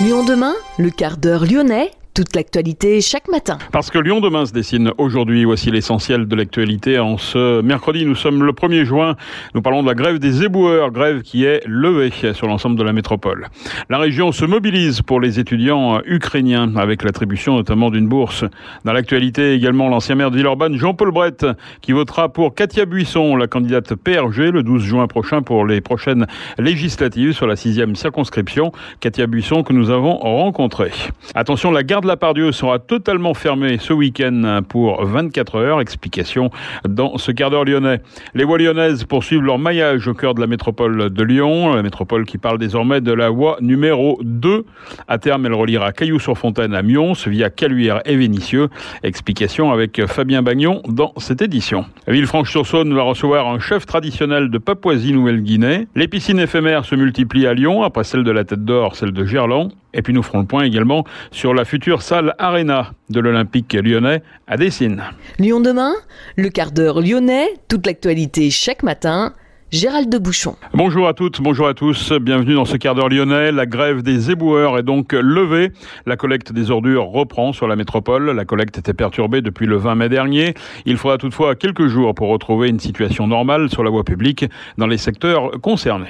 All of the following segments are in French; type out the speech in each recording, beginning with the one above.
Lyon demain, le quart d'heure lyonnais. Toute l'actualité chaque matin. Parce que Lyon demain se dessine aujourd'hui. Voici l'essentiel de l'actualité. En ce mercredi, nous sommes le 1er juin. Nous parlons de la grève des éboueurs, grève qui est levée sur l'ensemble de la métropole. La région se mobilise pour les étudiants ukrainiens avec l'attribution notamment d'une bourse. Dans l'actualité également, l'ancien maire de Villeurbanne, Jean-Paul Brett, qui votera pour Katia Buisson, la candidate PRG, le 12 juin prochain pour les prochaines législatives sur la 6e circonscription. Katia Buisson que nous avons rencontrée. Attention, la gare de la Pardieu sera totalement fermée ce week-end pour 24 heures. Explication dans ce quart d'heure lyonnais. Les voies lyonnaises poursuivent leur maillage au cœur de la métropole de Lyon. La métropole qui parle désormais de la voie numéro 2. À terme, elle reliera Cailloux-sur-Fontaine à Mions via Caluire et Vénissieux. Explication avec Fabien Bagnon dans cette édition. Villefranche-sur-Saône va recevoir un chef traditionnel de Papouasie-Nouvelle-Guinée. Les piscines éphémères se multiplient à Lyon, après celle de la Tête d'Or, celle de Gerland. Et puis nous ferons le point également sur la future salle Arena de l'Olympique lyonnais à Dessines. Lyon demain, le quart d'heure lyonnais, toute l'actualité chaque matin. Gérald de Bouchon. Bonjour à toutes, bonjour à tous. Bienvenue dans ce quart d'heure lyonnais. La grève des éboueurs est donc levée. La collecte des ordures reprend sur la métropole. La collecte était perturbée depuis le 20 mai dernier. Il faudra toutefois quelques jours pour retrouver une situation normale sur la voie publique dans les secteurs concernés.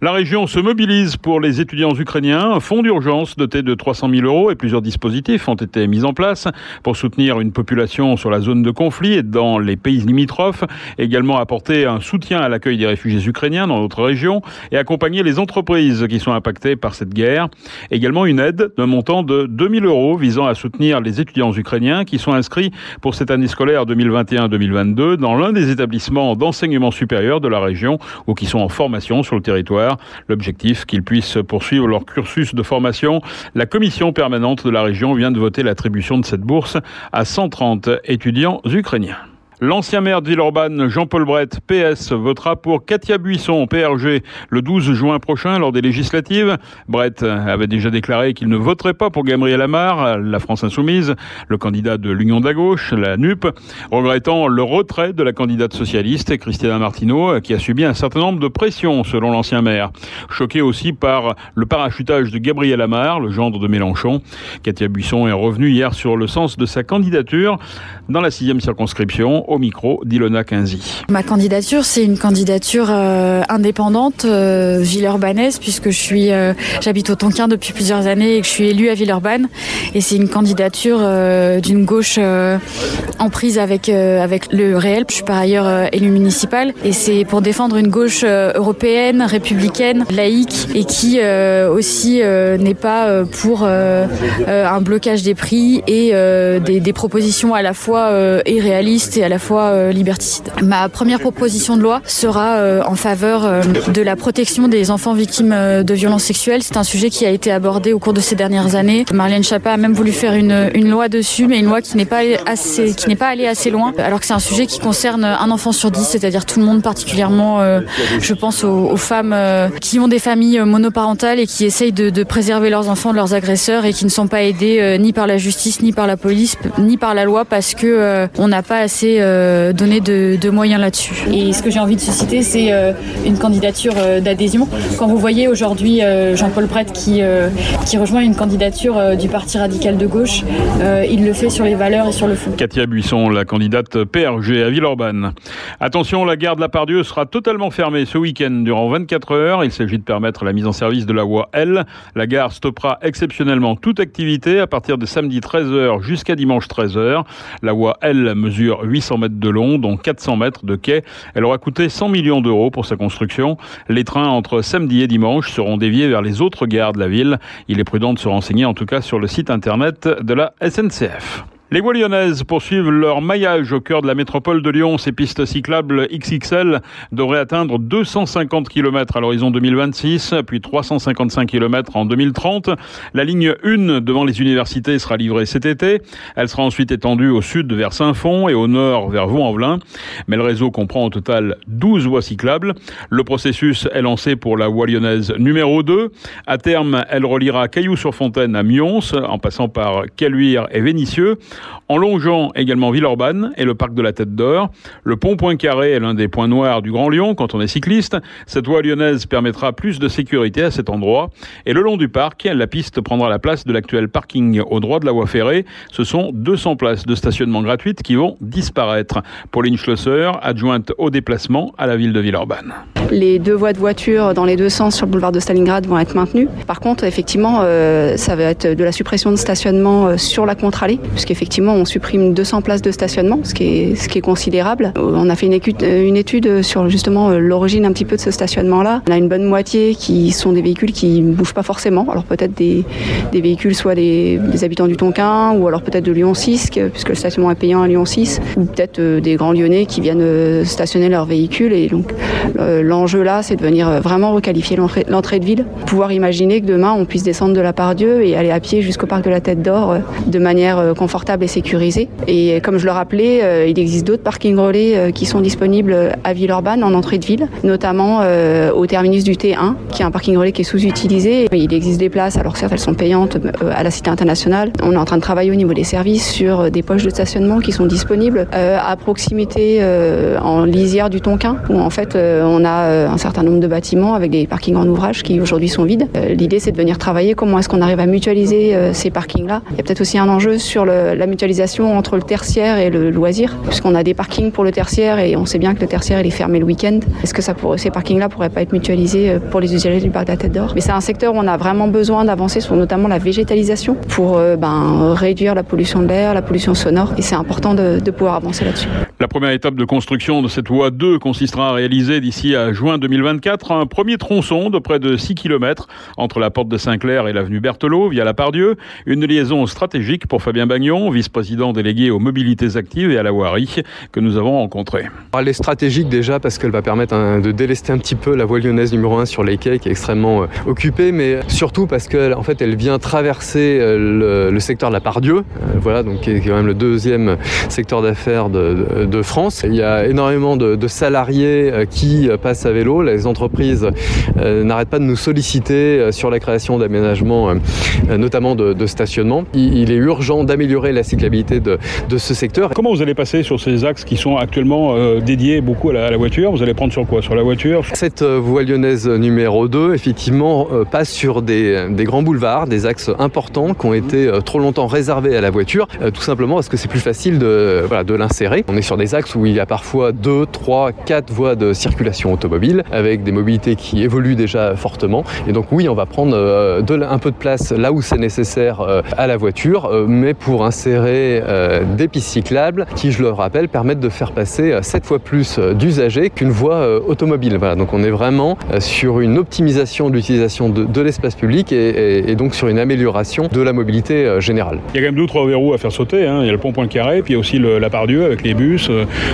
La région se mobilise pour les étudiants ukrainiens. Un fonds d'urgence doté de 300 000 € et plusieurs dispositifs ont été mis en place pour soutenir une population sur la zone de conflit et dans les pays limitrophes. Également apporter un soutien à l'accueil des réfugiés ukrainiens dans notre région et accompagner les entreprises qui sont impactées par cette guerre. Également une aide d'un montant de 2 000 € visant à soutenir les étudiants ukrainiens qui sont inscrits pour cette année scolaire 2021-2022 dans l'un des établissements d'enseignement supérieur de la région ou qui sont en formation sur le territoire. L'objectif, qu'ils puissent poursuivre leur cursus de formation. La commission permanente de la région vient de voter l'attribution de cette bourse à 130 étudiants ukrainiens. L'ancien maire de Villeurbanne, Jean-Paul Brett, PS, votera pour Katia Buisson, PRG, le 12 juin prochain lors des législatives. Brett avait déjà déclaré qu'il ne voterait pas pour Gabriel Amar, la France Insoumise, le candidat de l'Union de la Gauche, la NUP, regrettant le retrait de la candidate socialiste, Christina Martineau, qui a subi un certain nombre de pressions, selon l'ancien maire. Choqué aussi par le parachutage de Gabriel Amar, le gendre de Mélenchon. Katia Buisson est revenue hier sur le sens de sa candidature dans la 6e circonscription. Au micro d'Ilona Quinzi. Ma candidature, c'est une candidature indépendante villeurbannaise puisque j'habite au Tonkin depuis plusieurs années et que je suis élue à Villeurbanne. Et c'est une candidature d'une gauche en prise avec le réel. Je suis par ailleurs élue municipale et c'est pour défendre une gauche européenne, républicaine, laïque et qui aussi n'est pas pour un blocage des prix et des propositions à la fois irréalistes et à la fois liberticide. Ma première proposition de loi sera en faveur de la protection des enfants victimes de violences sexuelles. C'est un sujet qui a été abordé au cours de ces dernières années. Marlène Schiappa a même voulu faire une loi dessus, mais une loi qui n'est pas allée assez loin, alors que c'est un sujet qui concerne un enfant sur 10, c'est-à-dire tout le monde, particulièrement je pense aux femmes qui ont des familles monoparentales et qui essayent de préserver leurs enfants de leurs agresseurs et qui ne sont pas aidées ni par la justice, ni par la police, ni par la loi parce que on n'a pas assez donner de moyens là-dessus. Et ce que j'ai envie de susciter, c'est une candidature d'adhésion. Quand vous voyez aujourd'hui Jean-Paul Brett qui rejoint une candidature du Parti radical de gauche, il le fait sur les valeurs et sur le fond. Katia Buisson, la candidate PRG à Villeurbanne. Attention, la gare de la Pardieu sera totalement fermée ce week-end durant 24 heures. Il s'agit de permettre la mise en service de la voie L. La gare stoppera exceptionnellement toute activité à partir de samedi 13h jusqu'à dimanche 13h. La voie L mesure 800 mètres de long, dont 400 mètres de quai. Elle aura coûté 100 millions d'euros pour sa construction. Les trains entre samedi et dimanche seront déviés vers les autres gares de la ville. Il est prudent de se renseigner en tout cas sur le site internet de la SNCF. Les voies lyonnaises poursuivent leur maillage au cœur de la métropole de Lyon. Ces pistes cyclables XXL devraient atteindre 250 km à l'horizon 2026, puis 355 km en 2030. La ligne 1 devant les universités sera livrée cet été. Elle sera ensuite étendue au sud vers Saint-Fond et au nord vers Vaux-en-Velin. Mais le réseau comprend au total 12 voies cyclables. Le processus est lancé pour la voie lyonnaise numéro 2. À terme, elle reliera Cailloux-sur-Fontaine à Mions, en passant par Caluire et Vénissieux, en longeant également Villeurbanne et le parc de la Tête d'Or. Le pont Poincaré est l'un des points noirs du Grand Lyon quand on est cycliste. Cette voie lyonnaise permettra plus de sécurité à cet endroit. Et le long du parc, la piste prendra la place de l'actuel parking au droit de la voie ferrée. Ce sont 200 places de stationnement gratuites qui vont disparaître. Pauline Schlosser, adjointe au déplacement à la ville de Villeurbanne. Les 2 voies de voiture dans les 2 sens sur le boulevard de Stalingrad vont être maintenues. Par contre, effectivement, ça va être de la suppression de stationnement sur la contre-allée, puisqu'effectivement, on supprime 200 places de stationnement, ce qui est considérable. On a fait une étude sur justement l'origine un petit peu de ce stationnement-là. On a une bonne moitié qui sont des véhicules qui ne bougent pas forcément. Alors peut-être des véhicules, soit des habitants du Tonkin, ou alors peut-être de Lyon 6, puisque le stationnement est payant à Lyon 6, ou peut-être des grands Lyonnais qui viennent stationner leurs véhicules. Et donc l'enjeu là, c'est de venir vraiment requalifier l'entrée de ville, pouvoir imaginer que demain on puisse descendre de la Part-Dieu et aller à pied jusqu'au parc de la Tête d'Or de manière confortable et sécurisée. Et comme je le rappelais, il existe d'autres parkings relais qui sont disponibles à Villeurbanne en entrée de ville, notamment au terminus du T1, qui est un parking relais qui est sous-utilisé. Il existe des places, alors certes elles sont payantes à la Cité internationale. On est en train de travailler au niveau des services sur des poches de stationnement qui sont disponibles à proximité en lisière du Tonkin, où en fait on a un certain nombre de bâtiments avec des parkings en ouvrage qui aujourd'hui sont vides. L'idée c'est de venir travailler comment est-ce qu'on arrive à mutualiser ces parkings-là. Il y a peut-être aussi un enjeu sur la mutualisation entre le tertiaire et le loisir, puisqu'on a des parkings pour le tertiaire et on sait bien que le tertiaire il est fermé le week-end. Est-ce que ces parkings-là pourraient pas être mutualisés pour les usagers du parc de la Tête d'Or? Mais c'est un secteur où on a vraiment besoin d'avancer sur notamment la végétalisation pour réduire la pollution de l'air, la pollution sonore, et c'est important de pouvoir avancer là-dessus. La première étape de construction de cette voie 2 consistera à réaliser d'ici à juin 2024 un premier tronçon de près de 6 km entre la porte de Saint-Clair et l'avenue Berthelot via la Part-Dieu. Une liaison stratégique pour Fabien Bagnon, vice-président délégué aux mobilités actives et à la voirie, que nous avons rencontré. Elle est stratégique déjà parce qu'elle va permettre de délester un petit peu la voie lyonnaise numéro 1 sur les quais qui est extrêmement occupée, mais surtout parce qu'en fait elle vient traverser le secteur de la Part-Dieu, voilà, donc qui est quand même le 2e secteur d'affaires de France. Il y a énormément de salariés qui passent à vélo. Les entreprises n'arrêtent pas de nous solliciter sur la création d'aménagements, notamment de stationnement. Il est urgent d'améliorer la cyclabilité de ce secteur. Comment vous allez passer sur ces axes qui sont actuellement dédiés beaucoup à la voiture? Vous allez prendre sur quoi? Sur la voiture? Cette voie lyonnaise numéro 2, effectivement, passe sur des grands boulevards, des axes importants qui ont été trop longtemps réservés à la voiture, tout simplement parce que c'est plus facile de l'insérer. On est sur des axes où il y a parfois 2, 3, 4 voies de circulation automobile, avec des mobilités qui évoluent déjà fortement. Et donc oui, on va prendre un peu de place là où c'est nécessaire à la voiture, mais pour insérer des pistes cyclables qui, je le rappelle, permettent de faire passer 7 fois plus d'usagers qu'une voie automobile. Voilà, donc on est vraiment sur une optimisation de l'utilisation de l'espace public et donc sur une amélioration de la mobilité générale. Il y a quand même 2 ou 3 verrous à faire sauter, hein. Il y a le pont Poincaré, puis il y a aussi la Part-Dieu avec les bus.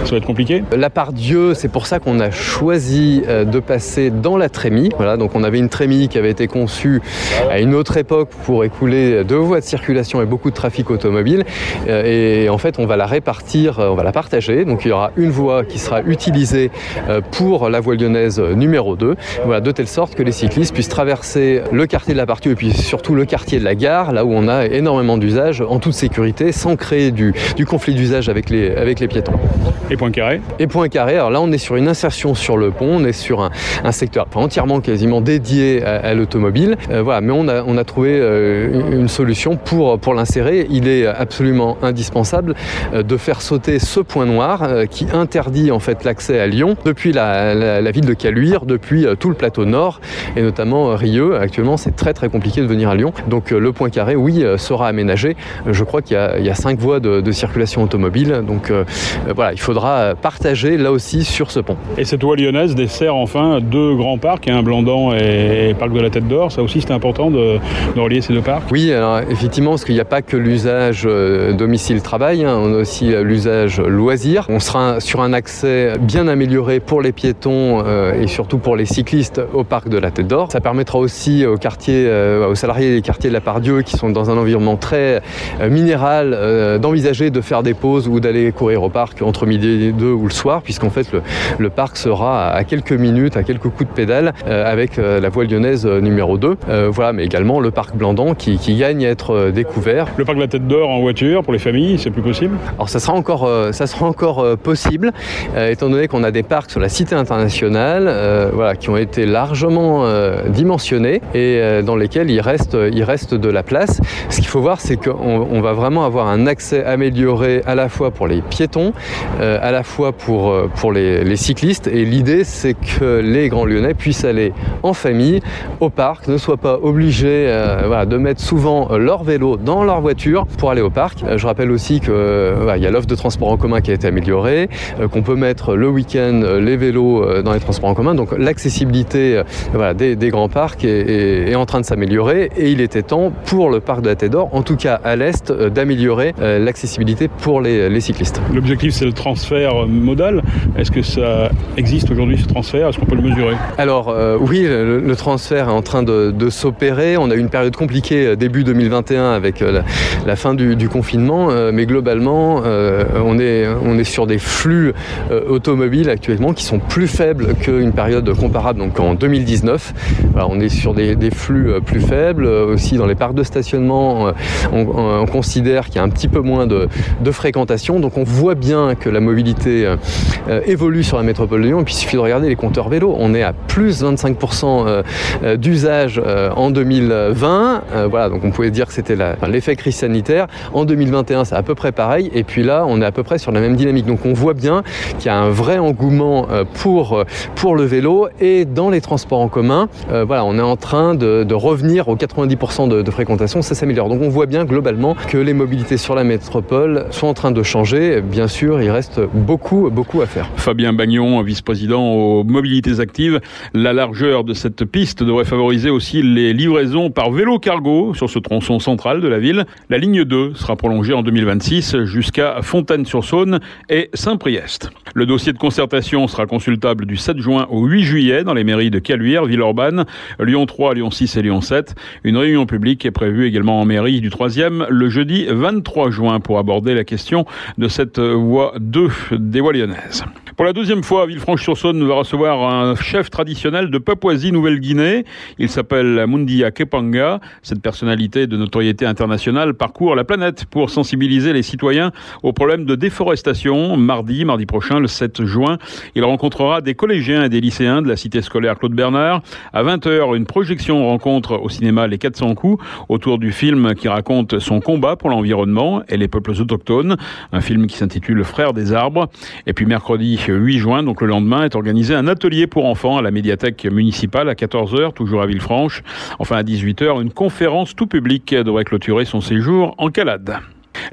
Ça va être compliqué. La Part-Dieu, c'est pour ça qu'on a choisi de passer dans la Trémie. Voilà, donc on avait une Trémie qui avait été conçue à une autre époque pour écouler 2 voies de circulation et beaucoup de trafic automobile. Et en fait, on va la répartir, on va la partager. Donc il y aura une voie qui sera utilisée pour la voie lyonnaise numéro 2. Voilà, de telle sorte que les cyclistes puissent traverser le quartier de la Part-Dieu et puis surtout le quartier de la gare, là où on a énormément d'usages en toute sécurité, sans créer du conflit d'usage avec les piétons. Et Poincaré? Et Poincaré, alors là on est sur une insertion sur le pont, on est sur un secteur entièrement quasiment dédié à l'automobile. Voilà, mais on a trouvé une solution pour l'insérer. Il est absolument indispensable de faire sauter ce point noir qui interdit en fait l'accès à Lyon depuis la ville de Caluire, depuis tout le plateau nord et notamment Rieux. Actuellement c'est très très compliqué de venir à Lyon. Donc le Poincaré, oui, sera aménagé. Je crois qu'il y a 5 voies de circulation automobile. Donc voilà, il faudra partager là aussi sur ce pont. Et cette voie lyonnaise dessert enfin 2 grands parcs, un Blandan et parc de la Tête d'Or. Ça aussi c'est important de relier ces 2 parcs? Oui, alors effectivement, parce qu'il n'y a pas que l'usage domicile-travail, on a aussi l'usage loisir. On sera sur un accès bien amélioré pour les piétons et surtout pour les cyclistes au parc de la Tête d'Or. Ça permettra aussi aux salariés des quartiers de la Part-Dieu qui sont dans un environnement très minéral d'envisager de faire des pauses ou d'aller courir au parc entre midi et 2 ou le soir, puisqu'en fait le parc sera à quelques minutes, à quelques coups de pédale avec la voie lyonnaise numéro 2. Voilà, mais également le parc Blandan qui gagne à être découvert. Le parc de la Tête d'Or en voiture pour les familles, c'est plus possible? Alors ça sera encore possible, étant donné qu'on a des parcs sur la Cité internationale qui ont été largement dimensionnés et dans lesquels il reste de la place. Ce qu'il faut voir, c'est qu'on va vraiment avoir un accès amélioré à la fois pour les piétons, à la fois pour les cyclistes, et l'idée c'est que les Grands Lyonnais puissent aller en famille au parc, ne soient pas obligés de mettre souvent leur vélo dans leur voiture pour aller au parc. Je rappelle aussi qu'il y a l'offre de transport en commun qui a été améliorée, qu'on peut mettre le week-end les vélos dans les transports en commun, donc l'accessibilité des grands parcs est en train de s'améliorer, et il était temps pour le parc de la Tête d'Or, en tout cas à l'Est, d'améliorer l'accessibilité pour les cyclistes. L'objectif, c'est le transfert modal. Est-ce que ça existe aujourd'hui, ce transfert? Est-ce qu'on peut le mesurer? Alors oui, le transfert est en train de s'opérer. On a eu une période compliquée début 2021 avec la fin du confinement, mais globalement on est sur des flux automobiles actuellement qui sont plus faibles qu'une période comparable, donc en 2019. On est sur des flux plus faibles. Aussi dans les parcs de stationnement, on considère qu'il y a un petit peu moins de fréquentation, donc on voit bien que la mobilité évolue sur la métropole de Lyon. Et puis il suffit de regarder les compteurs vélo, on est à plus 25% d'usage en 2020, donc on pouvait dire que c'était l'effet crise sanitaire. En 2021 c'est à peu près pareil, et puis là on est à peu près sur la même dynamique, donc on voit bien qu'il y a un vrai engouement pour le vélo, et dans les transports en commun on est en train de revenir aux 90% de fréquentation, ça s'améliore. Donc on voit bien globalement que les mobilités sur la métropole sont en train de changer. Bien sûr, il reste beaucoup à faire. Fabien Bagnon, vice-président aux mobilités actives. La largeur de cette piste devrait favoriser aussi les livraisons par vélo cargo sur ce tronçon central de la ville. La ligne 2 sera prolongée en 2026 jusqu'à Fontaine-sur-Saône et Saint-Priest. Le dossier de concertation sera consultable du 7 juin au 8 juillet dans les mairies de Caluire, Villeurbanne, Lyon 3, Lyon 6 et Lyon 7. Une réunion publique est prévue également en mairie du 3e le jeudi 23 juin pour aborder la question de cette voie 2 des voies lyonnaises. Pour la deuxième fois, Villefranche-sur-Saône va recevoir un chef traditionnel de Papouasie-Nouvelle-Guinée. Il s'appelle Mundia Kepanga. Cette personnalité de notoriété internationale parcourt la planète pour sensibiliser les citoyens aux problèmes de déforestation. Mardi prochain, le 7 juin, il rencontrera des collégiens et des lycéens de la cité scolaire Claude Bernard. À 20h, une projection rencontre au cinéma Les 400 coups autour du film qui raconte son combat pour l'environnement et les peuples autochtones. Un film qui s'intitule Frères des arbres. Et puis mercredi 8 juin, donc le lendemain, est organisé un atelier pour enfants à la médiathèque municipale à 14h, toujours à Villefranche. Enfin à 18h, une conférence tout public devrait clôturer son séjour en Calade.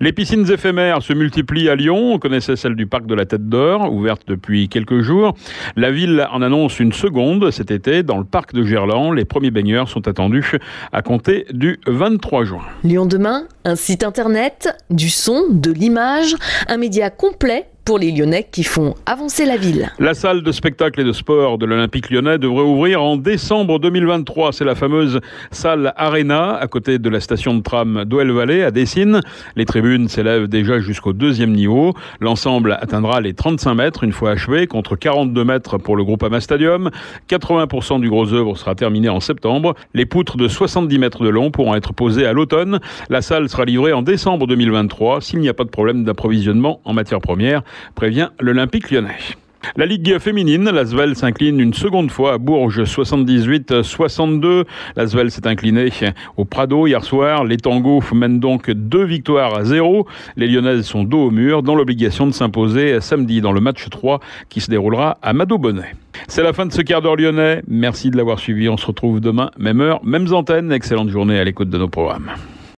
Les piscines éphémères se multiplient à Lyon. On connaissait celle du parc de la Tête d'Or, ouverte depuis quelques jours. La ville en annonce une seconde cet été dans le parc de Gerland. Les premiers baigneurs sont attendus à compter du 23 juin. Lyon demain, un site internet, du son, de l'image, un média complet pour les Lyonnais qui font avancer la ville. La salle de spectacle et de sport de l'Olympique Lyonnais devrait ouvrir en décembre 2023. C'est la fameuse salle Arena à côté de la station de tram d'Ouelle-Vallée à Dessines. Les tribunes s'élèvent déjà jusqu'au 2e niveau. L'ensemble atteindra les 35 mètres une fois achevé contre 42 mètres pour le Groupama Stadium. 80% du gros œuvre sera terminé en septembre. Les poutres de 70 mètres de long pourront être posées à l'automne. La salle sera livrée en décembre 2023 s'il n'y a pas de problème d'approvisionnement en matières premières, prévient l'Olympique Lyonnais. La Ligue féminine, l'Asvel s'incline une seconde fois à Bourges, 78-62. L'Asvel s'est incliné au Prado hier soir. Les tangos mènent donc 2-0. Les Lyonnaises sont dos au mur dans l'obligation de s'imposer samedi dans le match 3 qui se déroulera à Mado-Bonnet. C'est la fin de ce quart d'heure lyonnais. Merci de l'avoir suivi. On se retrouve demain, même heure, mêmes antennes. Excellente journée à l'écoute de nos programmes.